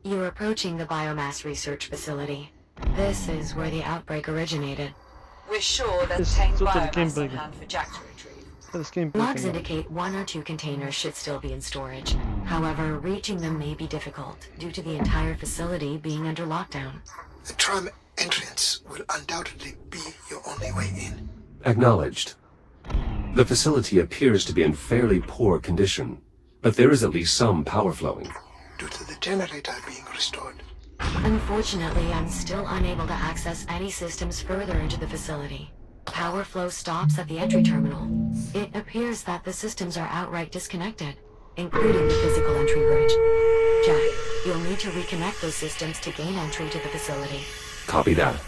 You're approaching the biomass research facility. This is where the outbreak originated. We're sure there's Yes, contained sort of the biomass game on breaking. hand for Jack to retrieve. This game Logs breaking. indicate 1 or 2 containers should still be in storage. However, reaching them may be difficult due to the entire facility being under lockdown. The tram entrance will undoubtedly be your only way in. Acknowledged. The facility appears to be in fairly poor condition, but there is at least some power flowing. Due to the generator being restored. Unfortunately, I'm still unable to access any systems further into the facility. Power flow stops at the entry terminal. It appears that the systems are outright disconnected, including the physical entry bridge. Jack, you'll need to reconnect those systems to gain entry to the facility. Copy that.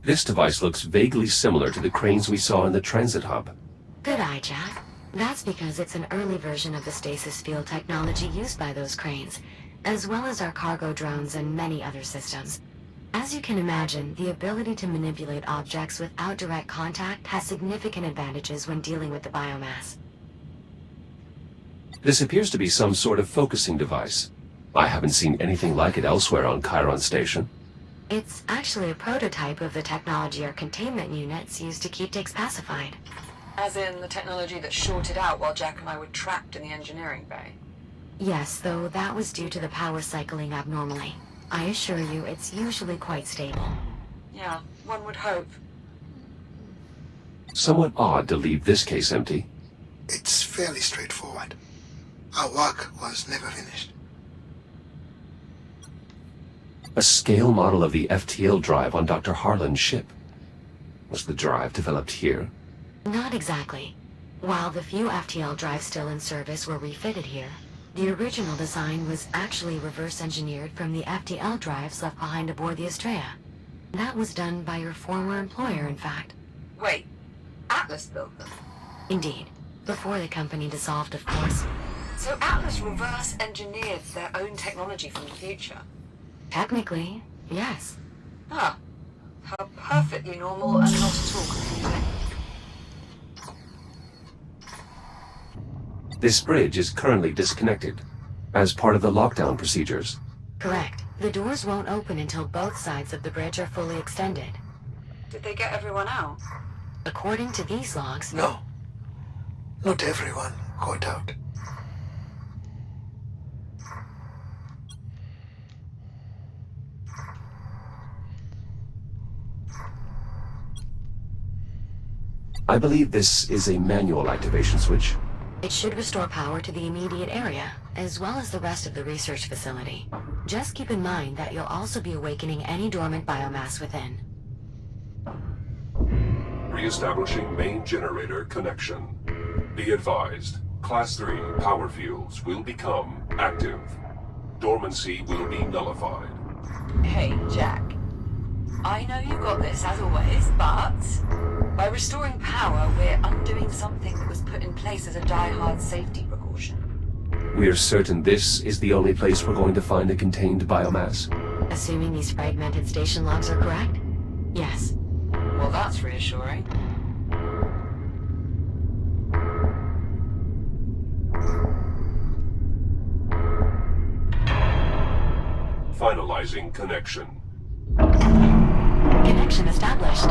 This device looks vaguely similar to the cranes we saw in the transit hub. Good eye, Jack. That's because it's an early version of the stasis field technology used by those cranes, as well as our cargo drones and many other systems. As you can imagine, the ability to manipulate objects without direct contact has significant advantages when dealing with the biomass. This appears to be some sort of focusing device. I haven't seen anything like it elsewhere on Chiron Station. It's actually a prototype of the technology our containment units use to keep Dix pacified. As in the technology that shorted out while Jack and I were trapped in the engineering bay. Yes, though that was due to the power cycling abnormally. I assure you, it's usually quite stable. Yeah, one would hope. Somewhat odd to leave this case empty. It's fairly straightforward. Our work was never finished. A scale model of the FTL drive on Dr. Harlan's ship. Was the drive developed here? Not exactly. While the few FTL drives still in service were refitted here, the original design was actually reverse engineered from the FTL drives left behind aboard the Estrella. That was done by your former employer, in fact. Wait, Atlas built them? Indeed. Before the company dissolved, of course. So Atlas reverse engineered their own technology from the future? Technically, yes. Ah, how perfectly normal and not at all confusing. This bridge is currently disconnected, as part of the lockdown procedures. Correct. The doors won't open until both sides of the bridge are fully extended. Did they get everyone out? According to these logs... No. Not everyone got out. I believe this is a manual activation switch. It should restore power to the immediate area, as well as the rest of the research facility. Just keep in mind that you'll also be awakening any dormant biomass within. Re-establishing main generator connection. Be advised, Class 3 power fields will become active. Dormancy will be nullified. Hey, Jack. I know you've got this, as always, but... by restoring power, we're undoing something that was put in place as a die-hard safety precaution. We're certain this is the only place we're going to find a contained biomass. Assuming these fragmented station logs are correct? Yes. Well, that's reassuring. Finalizing connection. Connection established.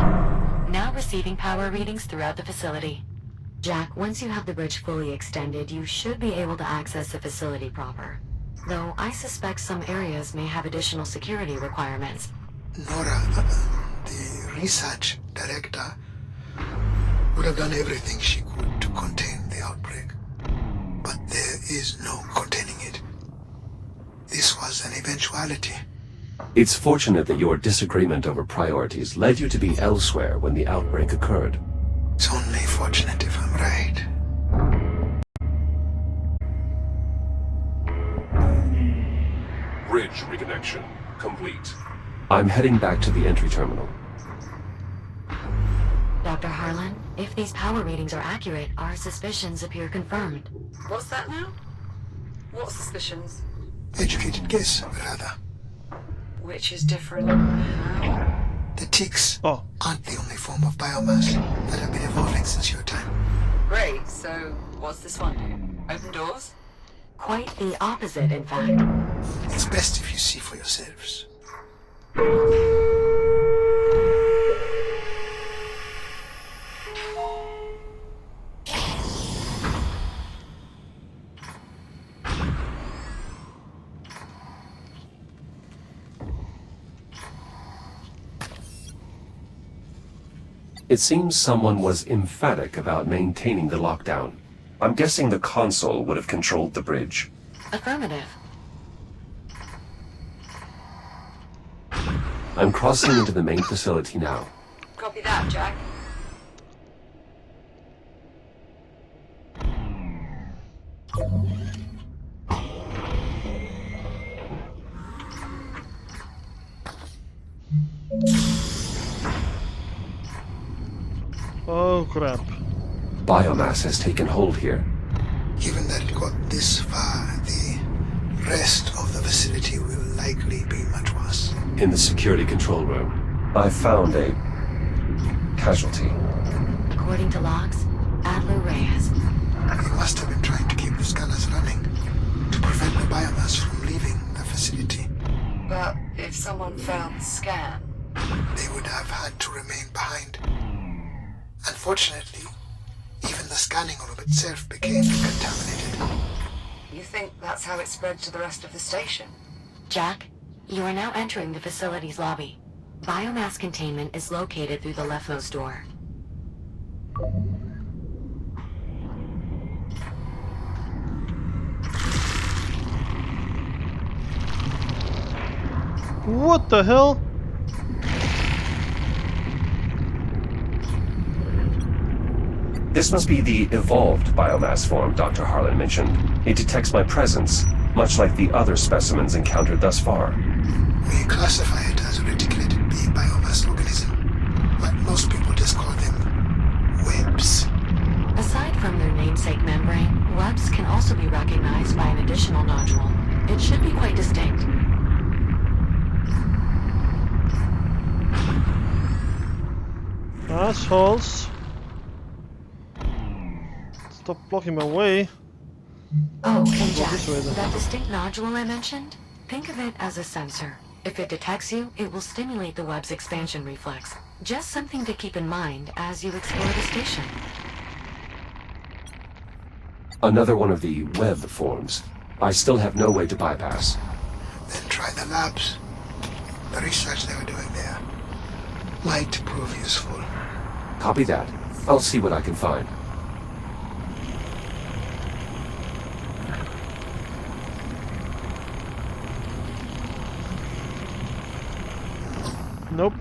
Now receiving power readings throughout the facility. Jack, once you have the bridge fully extended, you should be able to access the facility proper. Though I suspect some areas may have additional security requirements. Nora, the research director, would have done everything she could to contain the outbreak. But there is no containing it. This was an eventuality. It's fortunate that your disagreement over priorities led you to be elsewhere when the outbreak occurred. It's only fortunate if I'm right. Bridge reconnection complete. I'm heading back to the entry terminal. Dr. Harlan, if these power readings are accurate, our suspicions appear confirmed. What's that now? What suspicions? Educated guess, rather. Which is different. How? The ticks Oh, aren't the only form of biomass that have been evolving since your time. Great, so what's this one do? Open doors? Quite the opposite, in fact. It's best if you see for yourselves. It seems someone was emphatic about maintaining the lockdown. I'm guessing the console would have controlled the bridge. Affirmative. I'm crossing into the main facility now. Copy that, Jack. oh crap. Biomass has taken hold here. Given that it got this far, the rest of the facility will likely be much worse. In the security control room, I found a casualty. According to logs, Adler Reyes. He must have been trying to keep the scanners running to prevent the biomass from leaving the facility. But if someone found Scan, They would have had to remain behind. Unfortunately, even the scanning room itself became contaminated. you think that's how it spread to the rest of the station? Jack, you are now entering the facility's lobby. Biomass containment is located through the leftmost door. What the hell? This must be the evolved biomass form Dr. Harlan mentioned. It detects my presence, much like the other specimens encountered thus far. We classify it as a reticulated B biomass organism, but most people just call them webs. Aside from their namesake membrane, webs can also be recognized by an additional nodule. It should be quite distinct. Assholes. Stop blocking my way. Oh, and Go Jack, this way then. that distinct nodule I mentioned? Think of it as a sensor. If it detects you, it will stimulate the web's expansion reflex. Just something to keep in mind as you explore the station. Another one of the web forms. I still have no way to bypass. Then try the labs. The research they were doing there might prove useful. Copy that. I'll see what I can find. Nope.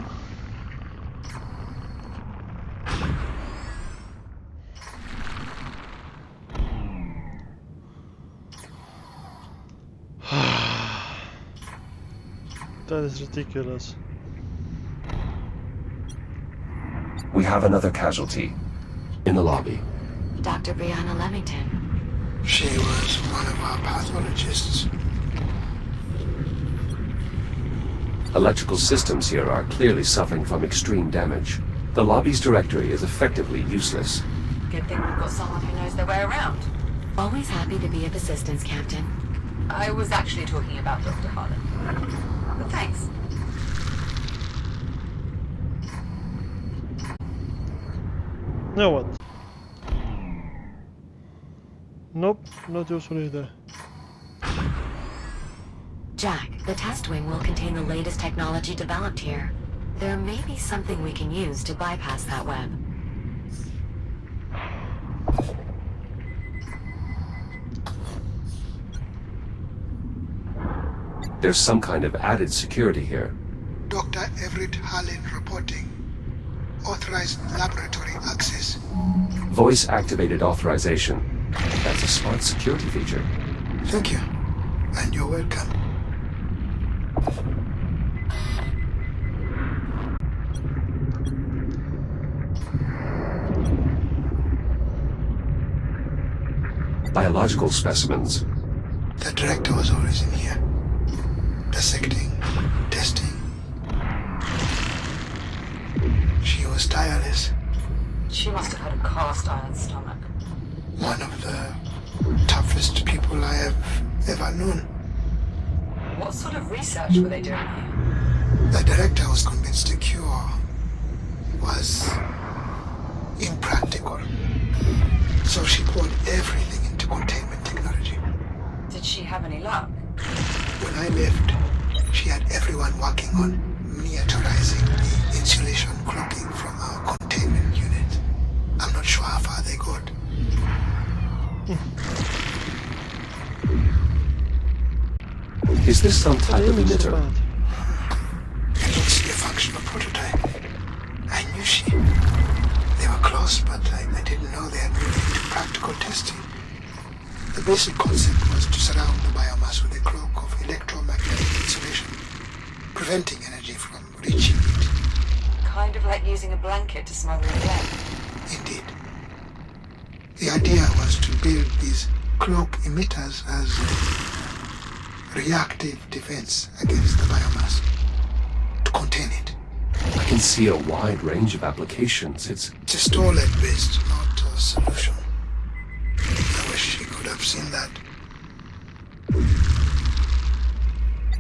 That is ridiculous. We have another casualty. In the lobby. Dr. Brianna Levington. She was one of our pathologists. Electrical systems here are clearly suffering from extreme damage. The lobby's directory is effectively useless. Good thing we've got someone who knows their way around. Always happy to be of assistance, Captain. I was actually talking about Dr. Harlan. But thanks. Now what? Nope, not useful either. Jack, the test wing will contain the latest technology developed here. There may be something we can use to bypass that web. There's some kind of added security here. Dr. Everett Harlan reporting. Authorized laboratory access. Voice-activated authorization. That's a smart security feature. Thank you. And you're welcome. Biological specimens. The director was always in here. Dissecting, testing. She was tireless. She must have had a cast iron stomach. One of the toughest people I have ever known. What sort of research were they doing here? The director was convinced the cure was impractical. So she poured everything into containment technology. Did she have any luck? When I left, she had everyone working on miniaturizing the insulation cloaking from our containment unit. I'm not sure how far they got. Is this some type of It looks so emitter? bad. I don't see a functional prototype. I knew she. They were close, but I didn't know they had moved into practical testing. The basic concept was to surround the biomass with a cloak of electromagnetic insulation, preventing energy from reaching it. Kind of like using a blanket to smother a flame. Indeed. The idea was to build these cloak emitters as a reactive defense against the biomass, to contain it. I can see a wide range of applications. It's Just all lead-based, not a solution. I wish she could have seen that.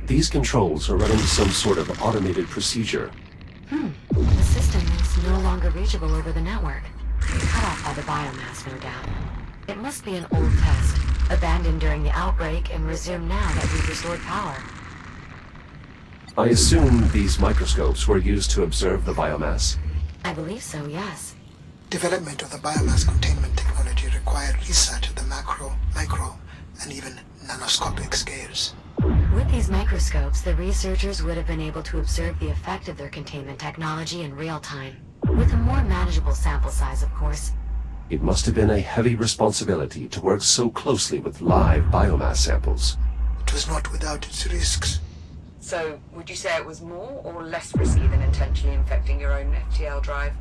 These controls are running some sort of automated procedure. The system is no longer reachable over the network. Cut off by the biomass, no doubt. It must be an old test, abandoned during the outbreak and resumed now that we've restored power. I assume these microscopes were used to observe the biomass. I believe so, yes. Development of the biomass containment technology required research at the macro, micro, and even nanoscopic scales. With these microscopes, the researchers would have been able to observe the effect of their containment technology in real time. With a more manageable sample size, of course. It must have been a heavy responsibility to work so closely with live biomass samples. It was not without its risks. So, would you say it was more or less risky than intentionally infecting your own FTL drive?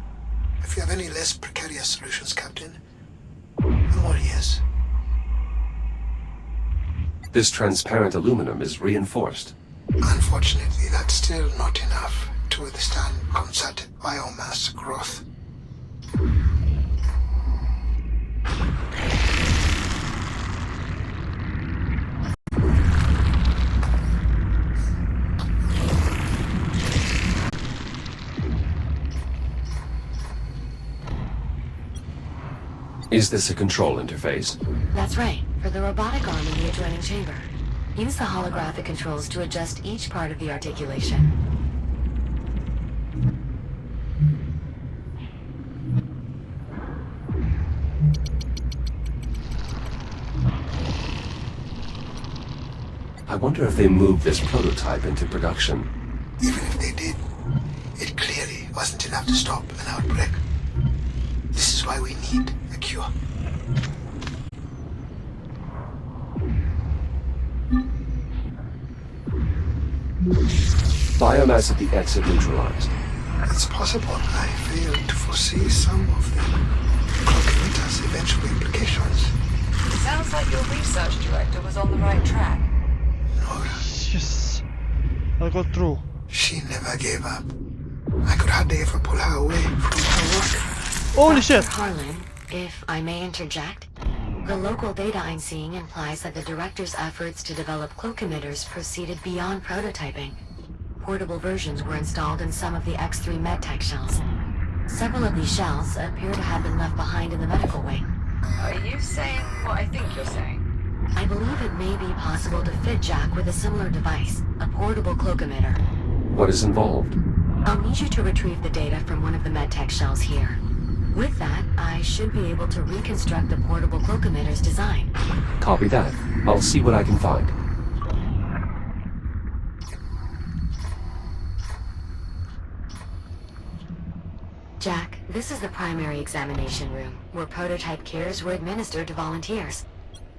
If you have any less precarious solutions, Captain, I'm all ears. This transparent aluminum is reinforced. Unfortunately, that's still not enough to withstand concerted biomass growth. Is this a control interface? That's right, for the robotic arm in the adjoining chamber. Use the holographic controls to adjust each part of the articulation. I wonder if they moved this prototype into production. Even if they did, it clearly wasn't enough to stop an outbreak. This is why we need a cure. Biomass at the exit neutralized. It's possible I failed to foresee some of the cloak emitter's eventual implications. Sounds like your research director was on the right track. Nora, Yes. I got through. she never gave up. I could hardly ever pull her away from her work. Holy shit! Dr. Harlan, if I may interject, the local data I'm seeing implies that the director's efforts to develop cloak emitters proceeded beyond prototyping. Portable versions were installed in some of the X3 medtech shells. Several of these shells appear to have been left behind in the medical wing. Are you saying what I think you're saying? I believe it may be possible to fit Jack with a similar device, a portable cloak emitter. What is involved? I'll need you to retrieve the data from one of the medtech shells here. With that, I should be able to reconstruct the portable cloak emitter's design. Copy that. I'll see what I can find. Jack, this is the primary examination room, where prototype cures were administered to volunteers.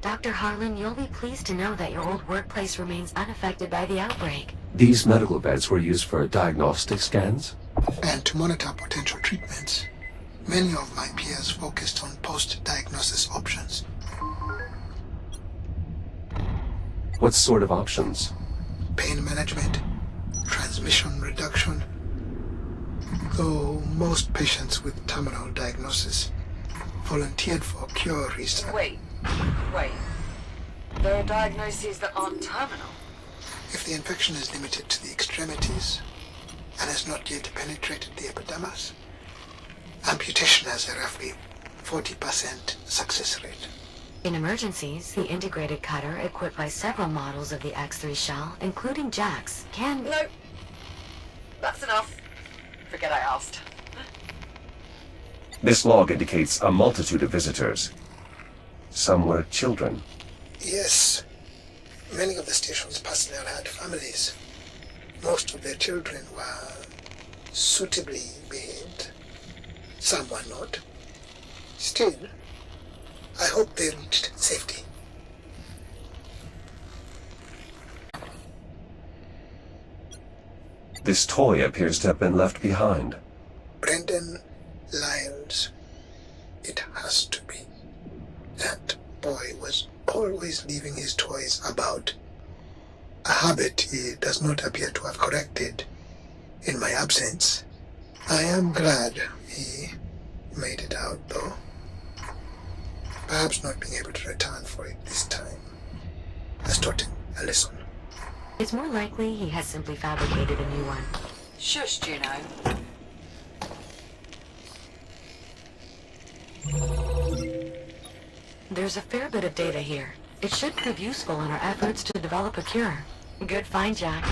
Dr. Harlan, you'll be pleased to know that your old workplace remains unaffected by the outbreak. These medical beds were used for diagnostic scans? And to monitor potential treatments. Many of my peers focused on post-diagnosis options. What sort of options? Pain management, transmission reduction. though most patients with terminal diagnosis volunteered for cure research. Wait. There are diagnoses that aren't terminal. If the infection is limited to the extremities and has not yet penetrated the epidermis, amputation has a roughly 40% success rate. In emergencies, the integrated cutter, equipped by several models of the X3 shell, including Jack's, can... No. That's enough. Forget I asked. This log indicates a multitude of visitors. Some were children. Yes, many of the station's personnel had families. Most of their children were suitably behaved. Some were not. Still, I hope they reached safety. This toy appears to have been left behind. Brendan Lyles. It has to be. That boy was always leaving his toys about. A habit he does not appear to have corrected in my absence. I am glad he made it out, though. Perhaps not being able to return for it this time has taught him a lesson. It's more likely he has simply fabricated a new one. Shush, Juno. There's a fair bit of data here. It should prove useful in our efforts to develop a cure. Good find, Jack.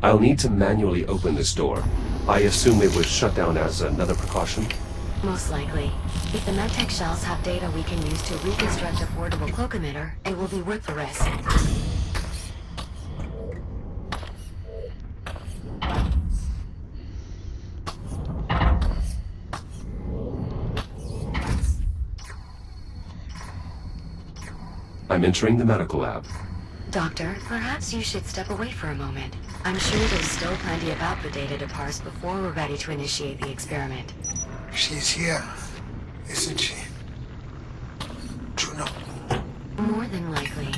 I'll need to manually open this door. I assume it was shut down as another precaution? Most likely. If the medtech shells have data we can use to reconstruct a portable cloak emitter, it will be worth the risk. I'm entering the medical lab. Doctor, perhaps you should step away for a moment. I'm sure there's still plenty of output data to parse before we're ready to initiate the experiment. She's here, isn't she? Juno. More than likely.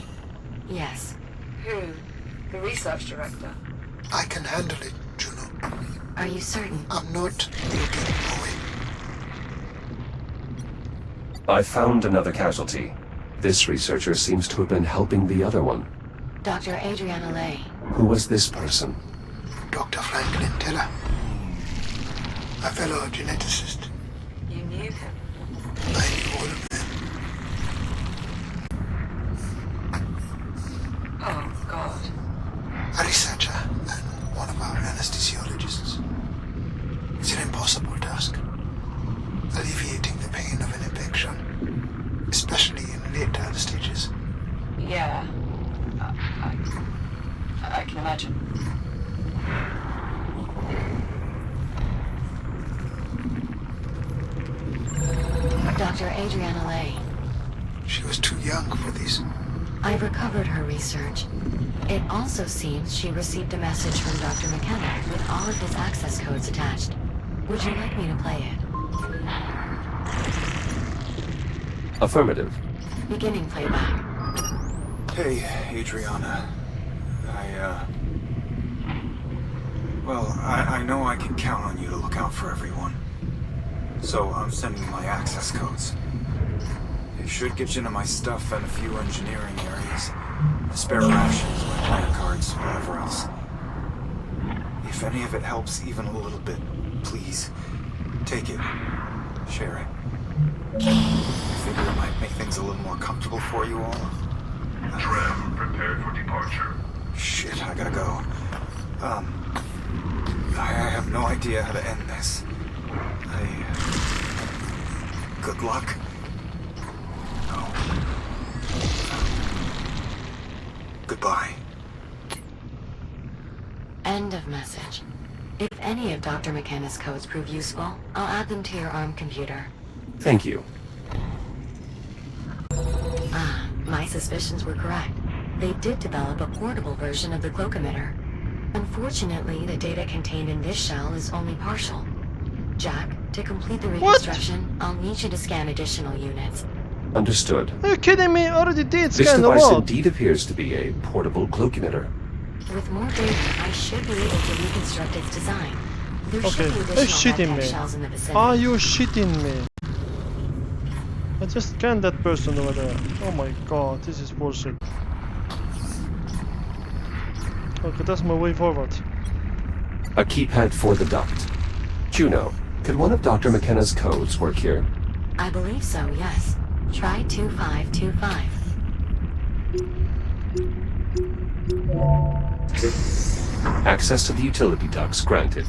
Yes. Who? The research director? I can handle it, Juno. Are you certain? I'm not looking away. I found another casualty. This researcher seems to have been helping the other one. Dr. Adriana Lay. Who was this person? Dr. Franklin Teller, a fellow geneticist. You knew him. I knew all of them. Oh, God. A researcher and one of our anesthesiologists. It's an impossible task. Alleviating the pain of an infection, especially in later stages. Yeah. I can imagine. Dr. Adriana Lay. She was too young for this. I've recovered her research. It also seems she received a message from Dr. McKenna with all of his access codes attached. Would you like me to play it? Affirmative. Beginning playback. Hey, Adriana. I know I can count on you to look out for everyone. So I'm sending you my access codes. It should get you into my stuff and a few engineering areas. My spare rations, my plant cards, whatever else. If any of it helps even a little bit, please, take it. Share it. I figure it might make things a little more comfortable for you all. Tram prepared for departure. Shit, I gotta go. I have no idea how to end this. Good luck. No. Goodbye. End of message. If any of Dr. McKenna's codes prove useful, I'll add them to your ARM computer. Thank you. Ah, my suspicions were correct. They did develop a portable version of the cloak emitter. Unfortunately, the data contained in this shell is only partial. Jack, to complete the reconstruction, I'll need you to scan additional units. Understood. Are you kidding me? I already did This scan the device wall. indeed appears to be a portable cloak emitter. With more data, I should be able to reconstruct its design. There Okay, should be are you additional shitting medtech me? shells in the vicinity. Are you shitting me? I just scanned that person over there. Oh my god, this is bullshit. Okay, that's my way forward. A keypad for the duct. Juno, could one of Dr. McKenna's codes work here? I believe so, yes. Try 2525. Access to the utility ducts granted.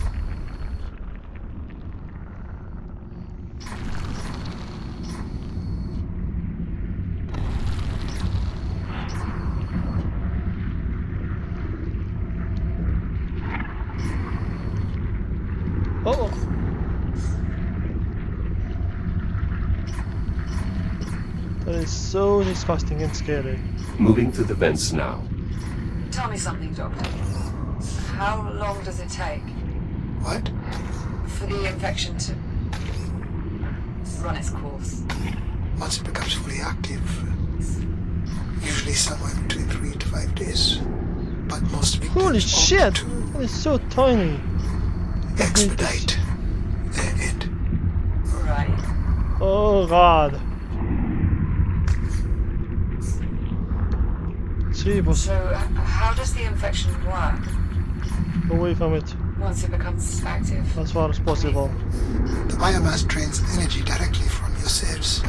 Uh-oh. That is so disgusting and scary. Moving through the vents now. Tell me something, Doctor. How long does it take What? for the infection to run its course? Once it becomes fully active, usually somewhere between 3 to 5 days. But most victims Holy opt shit! to That is so tiny. expedite their end. Right. Oh god. Jeebus, So, how does the infection work away from it once it becomes active? as far as possible. The biomass drains energy directly from your cells.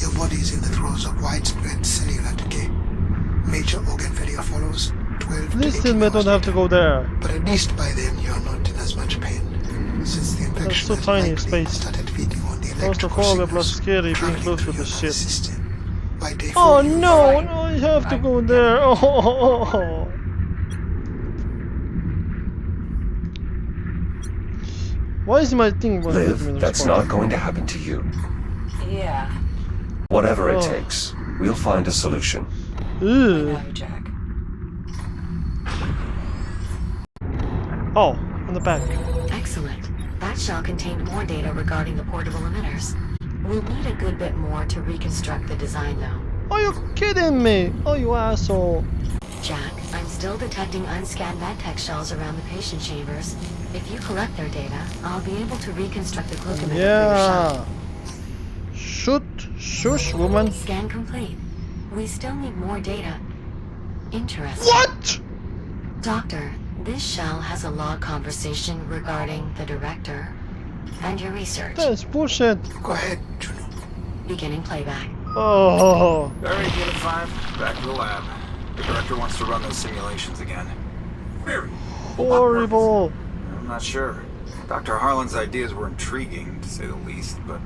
Your body is in the throes of widespread cellular decay. Major organ failure follows 12 to Please 18 tell me I hours don't have to later. go there. But at least by then you are not in as much pain, since the infection so has tiny, likely space. started feeding on the Claustrophobic plus electrical scary being traveling close to through the your shit. nervous system. By day Oh 4, you no, no, I have to go there. Oh. Why is my thing won't let me Liv, that's respond? not going to happen to you. Yeah, Whatever it Oh. takes, we'll find a solution. I Ew. know, Jack. Oh, on the back. Excellent. That shell contained more data regarding the portable emitters. We'll need a good bit more to reconstruct the design, though. Are you kidding me? Oh, you asshole. Jack, I'm still detecting unscanned medtech shells around the patient chambers. If you collect their data, I'll be able to reconstruct the cloak emitter for your Yeah. shell. Shush, woman. Scan complete. We still need more data. Interesting. What? Doctor, this shell has a log conversation regarding the director and your research. That's bullshit. Go ahead, Juno. Beginning playback. Oh. Alright, Unit 5, back to the lab. The director wants to run those simulations again. Very. Horrible. I'm not sure. Dr. Harlan's ideas were intriguing, to say the least, but,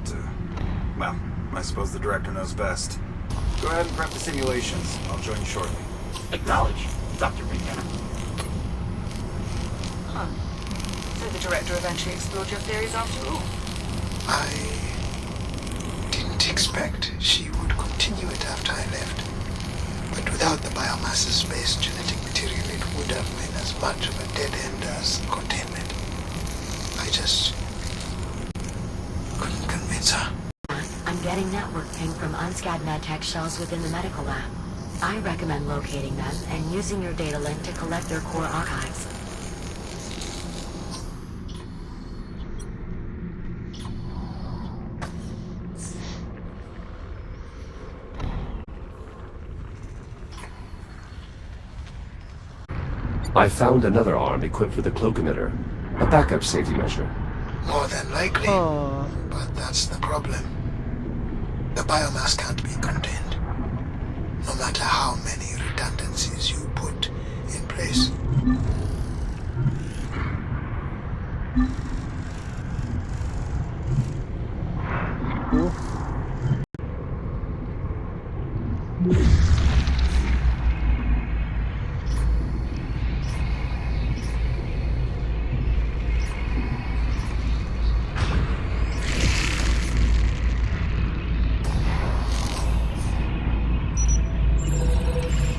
well, I suppose the director knows best. Go ahead and prep the simulations. I'll join you shortly. Acknowledge, Dr. McKenna. Huh. So the director eventually explored your theories after all? I didn't expect she would continue it after I left. But without the biomasses-based genetic material, it would have been as much of a dead end as containment. I just couldn't convince her. I'm getting network ping from unscanned medtech shells within the medical lab. I recommend locating them and using your data link to collect their core archives. I found another arm equipped with a cloak emitter, a backup safety measure. More than likely, Oh. but that's the problem. The biomass can't be contained, no matter how many redundancies you put in place.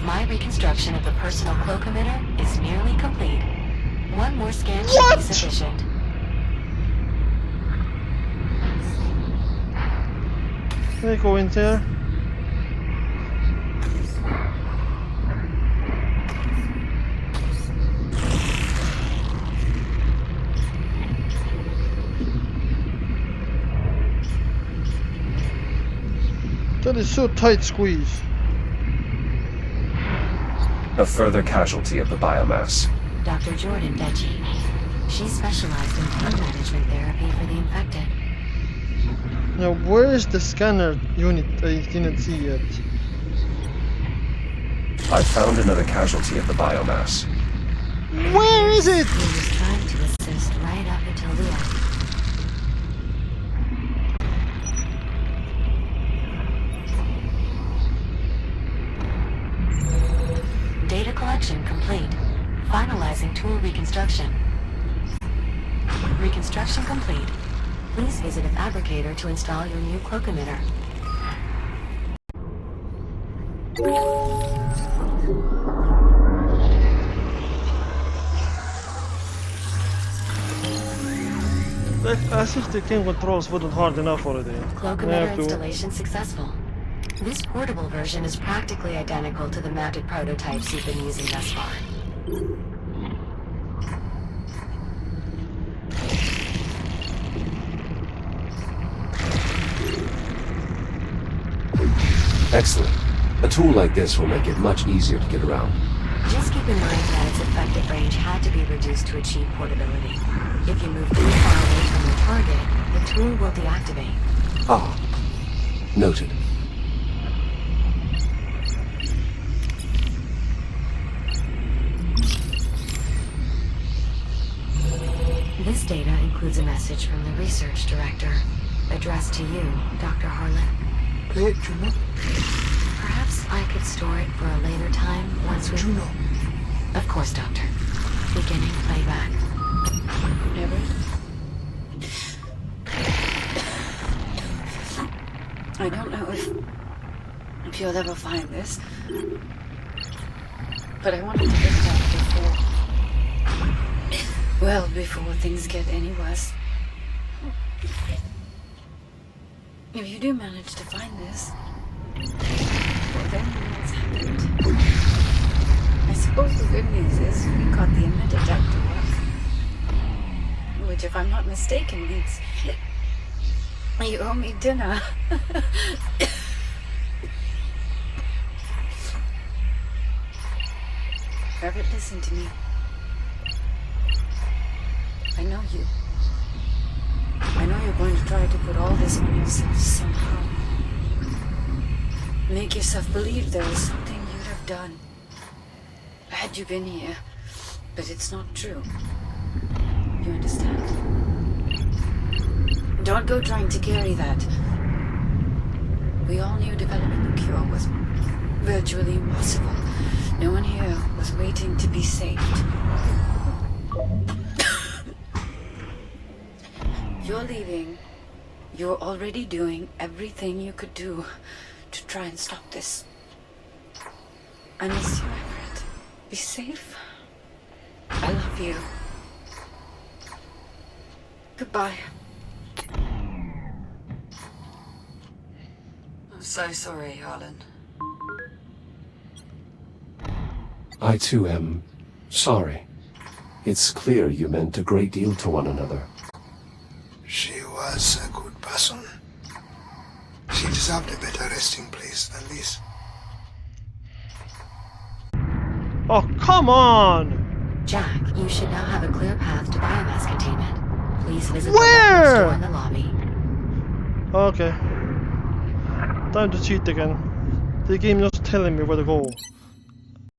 My reconstruction of the personal cloak emitter is nearly complete. One more scan should What? be sufficient. Can I go in there? That is so tight squeeze. A further casualty of the biomass. Dr. Jordan Becci. She specialized in pain management therapy for the infected. Now, where is the scanner unit? I didn't see yet. I found another casualty of the biomass. Where is it? He was trying to assist right up until the end. Data collection complete. Finalizing tool reconstruction. Reconstruction complete. Please visit a fabricator to install your new cloak emitter. Like, as if the game controls wasn't hard enough already. Cloak I emitter have to... installation successful. This portable version is practically identical to the mounted prototypes you've been using thus far. Excellent. A tool like this will make it much easier to get around. Just keep in mind that its effective range had to be reduced to achieve portability. If you move too far away from the target, the tool will deactivate. Ah. Noted. This data includes a message from the research director, addressed to you, Dr. Harlan. Play it, Juno. Perhaps I could store it for a later time once we... Juno. Of course, Doctor. Beginning playback. I don't know if you'll ever find this, but I wanted to get it out before... Well, before things get any worse. If you do manage to find this, well then what's happened? I suppose the good news is we got the emitter jack to work. Which, if I'm not mistaken, means you owe me dinner. Garrett, listen to me. I know you. I know you're going to try to put all this on yourself somehow. Make yourself believe there was something you'd have done had you been here, but it's not true. You understand? Don't go trying to carry that. We all knew developing a cure was virtually impossible. No one here was waiting to be saved. You're leaving. You're already doing everything you could do to try and stop this. I miss you, Everett. Be safe. I love you. Goodbye. I'm so sorry, Harlan. I too am sorry. It's clear you meant a great deal to one another. She was a good person. She deserved a better resting place than this. Oh, come on! Jack, you should now have a clear path to biomass containment. Please visit Where? the store in the lobby. Okay. Time to cheat again. The game just telling me where to go.